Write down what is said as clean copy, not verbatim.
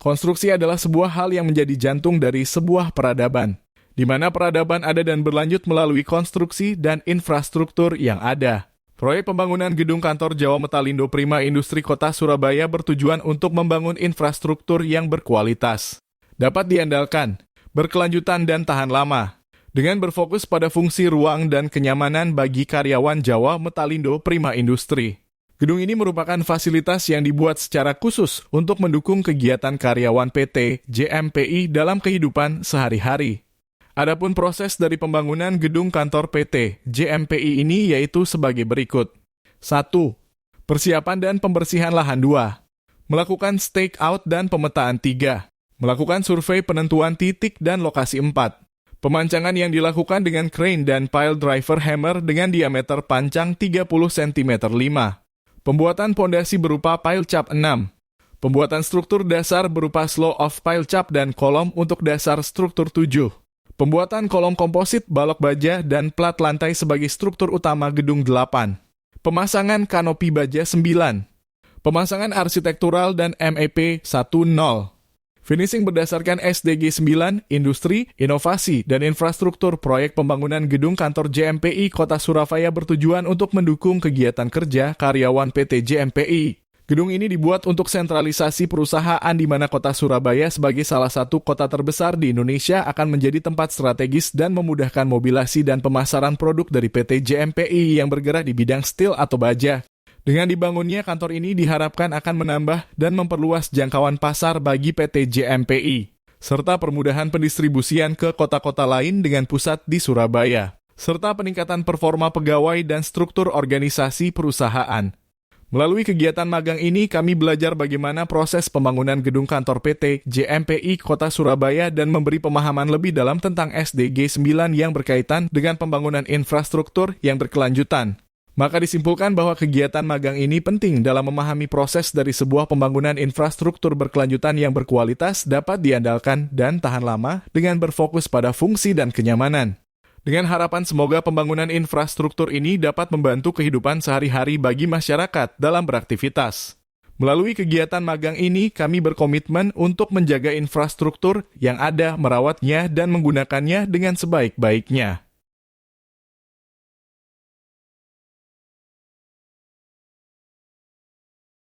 Konstruksi adalah sebuah hal yang menjadi jantung dari sebuah peradaban, di mana peradaban ada dan berlanjut melalui konstruksi dan infrastruktur yang ada. Proyek pembangunan gedung kantor Jawa Metalindo Prima Industri Kota Surabaya bertujuan untuk membangun infrastruktur yang berkualitas, dapat diandalkan, berkelanjutan dan tahan lama, dengan berfokus pada fungsi ruang dan kenyamanan bagi karyawan Jawa Metalindo Prima Industri. Gedung ini merupakan fasilitas yang dibuat secara khusus untuk mendukung kegiatan karyawan PT JMPI dalam kehidupan sehari-hari. Adapun proses dari pembangunan gedung kantor PT JMPI ini yaitu sebagai berikut. 1. Persiapan dan pembersihan lahan. 2. Melakukan stake out dan pemetaan. 3. Melakukan survei penentuan titik dan lokasi. 4. Pemancangan yang dilakukan dengan crane dan pile driver hammer dengan diameter pancang 30 cm. 5. Pembuatan pondasi berupa pile cap. 6. Pembuatan struktur dasar berupa slow of pile cap dan kolom untuk dasar struktur. 7. Pembuatan kolom komposit, balok baja, dan plat lantai sebagai struktur utama gedung. 8. Pemasangan kanopi baja. 9. Pemasangan arsitektural dan MEP 10. Finishing berdasarkan SDG 9, Industri, Inovasi, dan Infrastruktur proyek pembangunan gedung kantor JMPI Kota Surabaya bertujuan untuk mendukung kegiatan kerja karyawan PT JMPI. Gedung ini dibuat untuk sentralisasi perusahaan di mana Kota Surabaya sebagai salah satu kota terbesar di Indonesia akan menjadi tempat strategis dan memudahkan mobilasi dan pemasaran produk dari PT JMPI yang bergerak di bidang steel atau baja. Dengan dibangunnya kantor ini diharapkan akan menambah dan memperluas jangkauan pasar bagi PT JMPI, serta permudahan pendistribusian ke kota-kota lain dengan pusat di Surabaya, serta peningkatan performa pegawai dan struktur organisasi perusahaan. Melalui kegiatan magang ini, kami belajar bagaimana proses pembangunan gedung kantor PT JMPI Kota Surabaya dan memberi pemahaman lebih dalam tentang SDG 9 yang berkaitan dengan pembangunan infrastruktur yang berkelanjutan. Maka disimpulkan bahwa kegiatan magang ini penting dalam memahami proses dari sebuah pembangunan infrastruktur berkelanjutan yang berkualitas dapat diandalkan dan tahan lama dengan berfokus pada fungsi dan kenyamanan. Dengan harapan semoga pembangunan infrastruktur ini dapat membantu kehidupan sehari-hari bagi masyarakat dalam beraktivitas. Melalui kegiatan magang ini, kami berkomitmen untuk menjaga infrastruktur yang ada, merawatnya, dan menggunakannya dengan sebaik-baiknya.